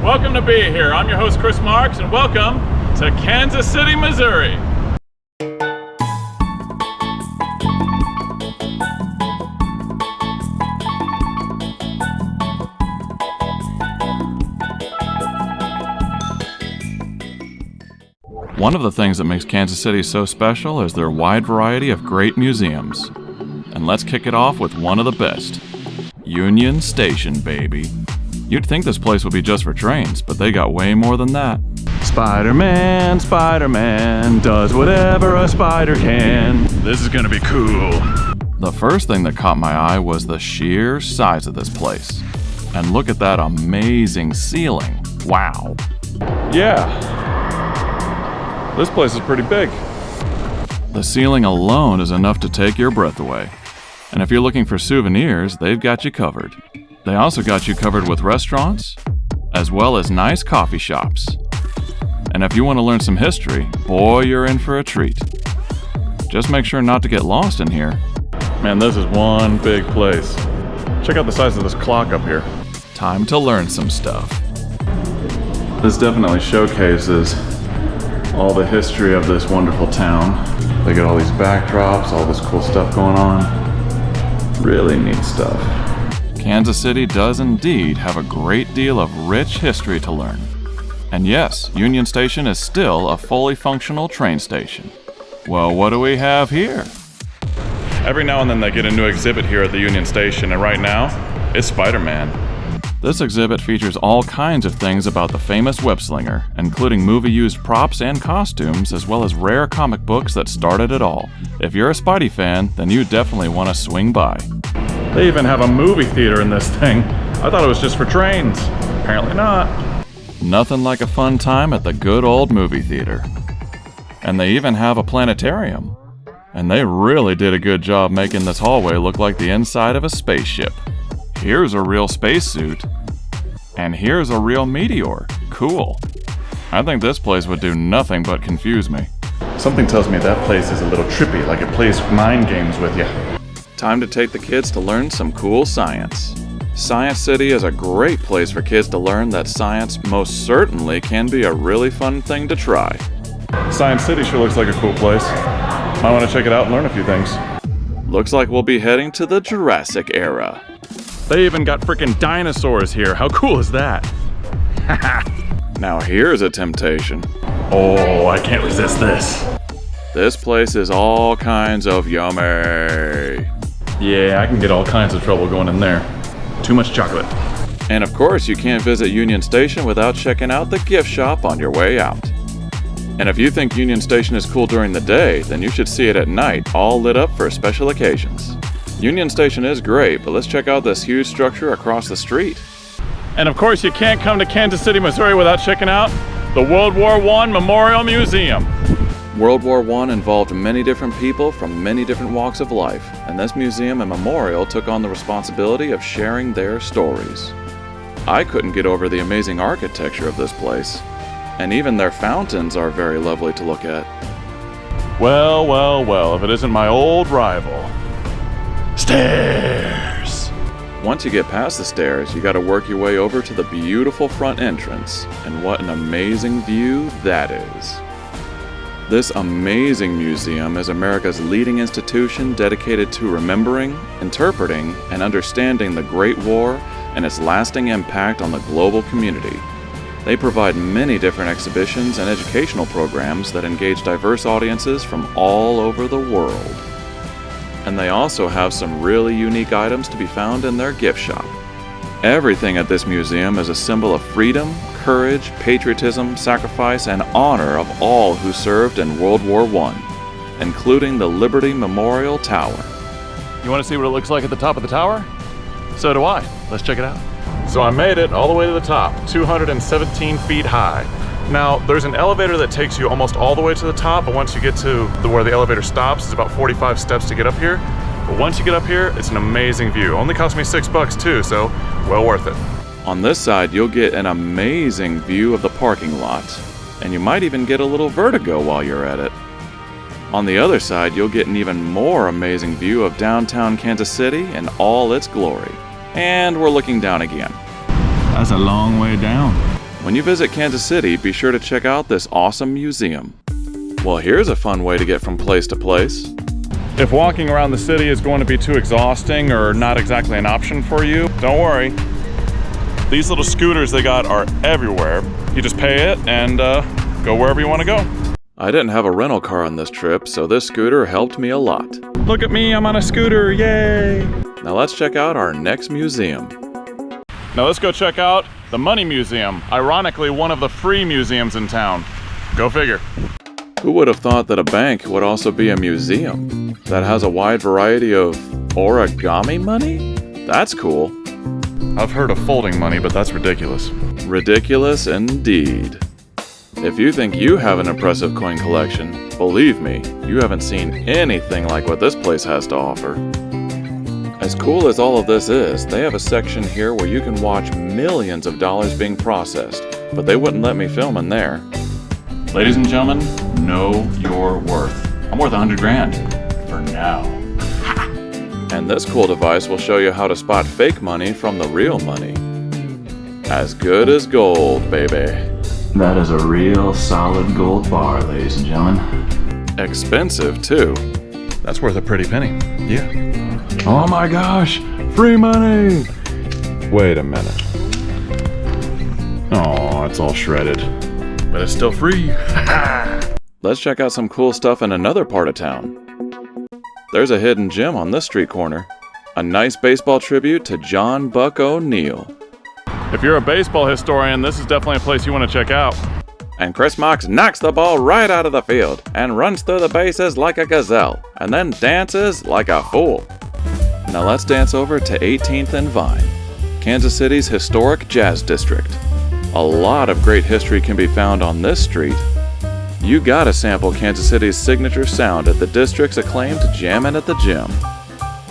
Welcome to Be Here. I'm your host, Chris Marks, and welcome to Kansas City, Missouri. One of the things that makes Kansas City so special is their wide variety of great museums. And let's kick it off with one of the best. Union Station, baby. You'd think this place would be just for trains, but they got way more than that. Spider-Man, Spider-Man, does whatever a spider can. This is gonna be cool. The first thing that caught my eye was the sheer size of this place. And look at that amazing ceiling. Wow. Yeah. This place is pretty big. The ceiling alone is enough to take your breath away. And if you're looking for souvenirs, they've got you covered. They also got you covered with restaurants, as well as nice coffee shops. And if you want to learn some history, boy, you're in for a treat. Just make sure not to get lost in here. Man, this is one big place. Check out the size of this clock up here. Time to learn some stuff. This definitely showcases all the history of this wonderful town. They got all these backdrops, all this cool stuff going on. Really neat stuff. Kansas City does indeed have a great deal of rich history to learn. And yes, Union Station is still a fully functional train station. Well, what do we have here? Every now and then they get a new exhibit here at the Union Station, and right now, it's Spider-Man. This exhibit features all kinds of things about the famous web-slinger, including movie-used props and costumes, as well as rare comic books that started it all. If you're a Spidey fan, then you definitely want to swing by. They even have a movie theater in this thing. I thought it was just for trains. Apparently not. Nothing like a fun time at the good old movie theater. And they even have a planetarium. And they really did a good job making this hallway look like the inside of a spaceship. Here's a real spacesuit. And here's a real meteor. Cool. I think this place would do nothing but confuse me. Something tells me that place is a little trippy, like it plays mind games with you. Time to take the kids to learn some cool science. Science City is a great place for kids to learn that science most certainly can be a really fun thing to try. Science City sure looks like a cool place. Might want to check it out and learn a few things. Looks like we'll be heading to the Jurassic era. They even got freaking dinosaurs here. How cool is that? Now here's a temptation. Oh, I can't resist this. This place is all kinds of yummy. Yeah, I can get all kinds of trouble going in there. Too much chocolate. And of course, you can't visit Union Station without checking out the gift shop on your way out. And if you think Union Station is cool during the day, then you should see it at night, all lit up for special occasions. Union Station is great, but let's check out this huge structure across the street. And of course, you can't come to Kansas City, Missouri without checking out the World War I Memorial Museum. World War I involved many different people from many different walks of life, and this museum and memorial took on the responsibility of sharing their stories. I couldn't get over the amazing architecture of this place, and even their fountains are very lovely to look at. Well, well, well, if it isn't my old rival. Stairs! Once you get past the stairs, you gotta work your way over to the beautiful front entrance, and what an amazing view that is. This amazing museum is America's leading institution dedicated to remembering, interpreting, and understanding the Great War and its lasting impact on the global community. They provide many different exhibitions and educational programs that engage diverse audiences from all over the world. And they also have some really unique items to be found in their gift shop. Everything at this museum is a symbol of freedom, courage, patriotism, sacrifice, and honor of all who served in World War I, including the Liberty Memorial Tower. You want to see what it looks like at the top of the tower? So do I. Let's check it out. So I made it all the way to the top, 217 feet high. Now, there's an elevator that takes you almost all the way to the top, but once you get to where the elevator stops, it's about 45 steps to get up here. But once you get up here, it's an amazing view. Only cost me $6 too, so well worth it. On this side, you'll get an amazing view of the parking lot, and you might even get a little vertigo while you're at it. On the other side, you'll get an even more amazing view of downtown Kansas City in all its glory. And we're looking down again. That's a long way down. When you visit Kansas City, be sure to check out this awesome museum. Well, here's a fun way to get from place to place. If walking around the city is going to be too exhausting or not exactly an option for you, don't worry. These little scooters they got are everywhere. You just pay it and go wherever you want to go. I didn't have a rental car on this trip, so this scooter helped me a lot. Look at me, I'm on a scooter, yay! Now let's check out our next museum. Now let's go check out the Money Museum. Ironically, one of the free museums in town. Go figure. Who would have thought that a bank would also be a museum that has a wide variety of origami money? That's cool. I've heard of folding money, but that's ridiculous. Ridiculous indeed. If you think you have an impressive coin collection, believe me, you haven't seen anything like what this place has to offer. As cool as all of this is, they have a section here where you can watch millions of dollars being processed, but they wouldn't let me film in there. Ladies and gentlemen, know your worth. I'm worth 100 grand. For now. And this cool device will show you how to spot fake money from the real money. As good as gold, baby. That is a real solid gold bar, ladies and gentlemen. Expensive, too. That's worth a pretty penny. Yeah. Oh my gosh! Free money! Wait a minute. Oh, it's all shredded. But it's still free. Let's check out some cool stuff in another part of town. There's a hidden gem on this street corner. A nice baseball tribute to John Buck O'Neill. If you're a baseball historian, this is definitely a place you want to check out. And Chris Marks knocks the ball right out of the field and runs through the bases like a gazelle and then dances like a fool. Now let's dance over to 18th and Vine, Kansas City's historic jazz district. A lot of great history can be found on this street. You gotta sample Kansas City's signature sound at the district's acclaimed Jammin' at the Gym.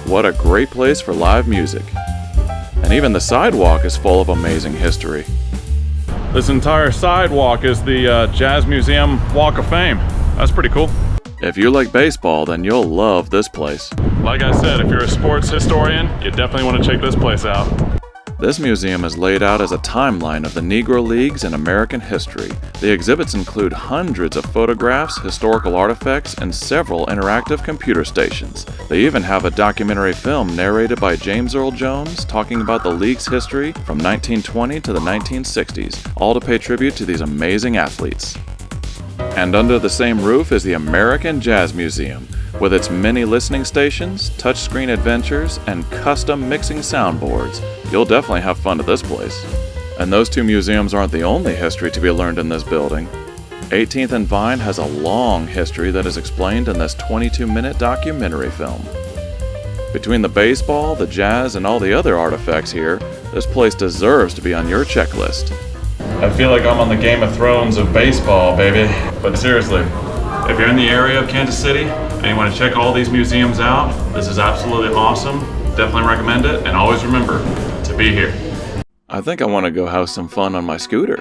What a great place for live music. And even the sidewalk is full of amazing history. This entire sidewalk is the Jazz Museum Walk of Fame. That's pretty cool. If you like baseball, then you'll love this place. Like I said, if you're a sports historian, you definitely want to check this place out. This museum is laid out as a timeline of the Negro Leagues in American history. The exhibits include hundreds of photographs, historical artifacts, and several interactive computer stations. They even have a documentary film narrated by James Earl Jones talking about the league's history from 1920 to the 1960s, all to pay tribute to these amazing athletes. And under the same roof is the American Jazz Museum, with its many listening stations, touchscreen adventures, and custom mixing soundboards. You'll definitely have fun at this place. And those two museums aren't the only history to be learned in this building. 18th and Vine has a long history that is explained in this 22-minute documentary film. Between the baseball, the jazz, and all the other artifacts here, this place deserves to be on your checklist. I feel like I'm on the Game of Thrones of baseball, baby. But seriously, if you're in the area of Kansas City and you want to check all these museums out, this is absolutely awesome. Definitely recommend it, and always remember to be here. I think I want to go have some fun on my scooter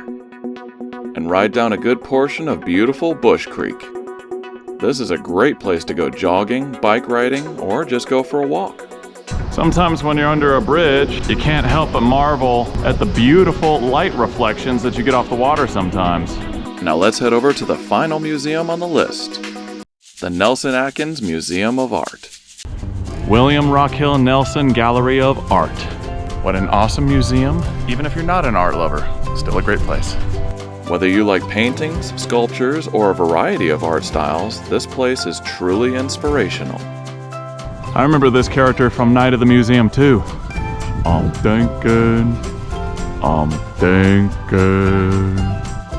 and ride down a good portion of beautiful Bush Creek. This is a great place to go jogging, bike riding, or just go for a walk. Sometimes when you're under a bridge, you can't help but marvel at the beautiful light reflections that you get off the water sometimes. Now let's head over to the final museum on the list, the Nelson-Atkins Museum of Art. William Rockhill Nelson Gallery of Art. What an awesome museum. Even if you're not an art lover, still a great place. Whether you like paintings, sculptures, or a variety of art styles, this place is truly inspirational. I remember this character from Night of the Museum too. I'm thinking.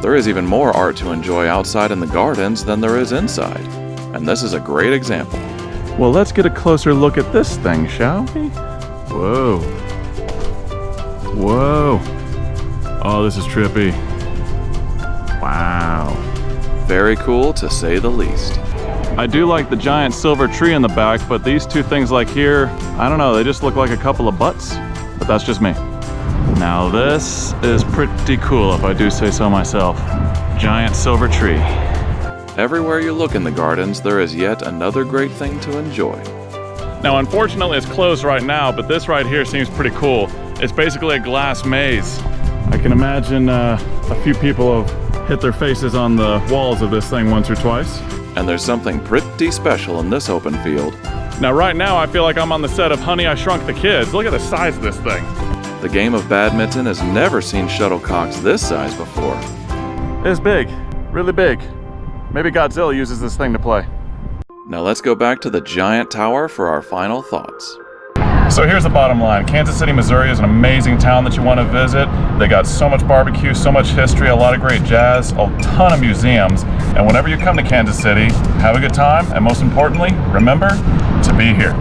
There is even more art to enjoy outside in the gardens than there is inside, and this is a great example. Well, let's get a closer look at this thing, shall we? Whoa. Whoa. Oh, this is trippy. Wow. Very cool to say the least. I do like the giant silver tree in the back, but these two things like here, I don't know, they just look like a couple of butts, but that's just me. Now this is pretty cool if I do say so myself. Giant silver tree. Everywhere you look in the gardens, there is yet another great thing to enjoy. Now unfortunately it's closed right now, but this right here seems pretty cool. It's basically a glass maze. I can imagine a few people have hit their faces on the walls of this thing once or twice. And there's something pretty special in this open field. Now right now I feel like I'm on the set of Honey, I Shrunk the Kids. Look at the size of this thing. The game of badminton has never seen shuttlecocks this size before. It's big, really big. Maybe Godzilla uses this thing to play. Now let's go back to the giant tower for our final thoughts. So here's the bottom line. Kansas City, Missouri is an amazing town that you want to visit. They got so much barbecue, so much history, a lot of great jazz, a ton of museums. And whenever you come to Kansas City, have a good time, and most importantly, remember to be here.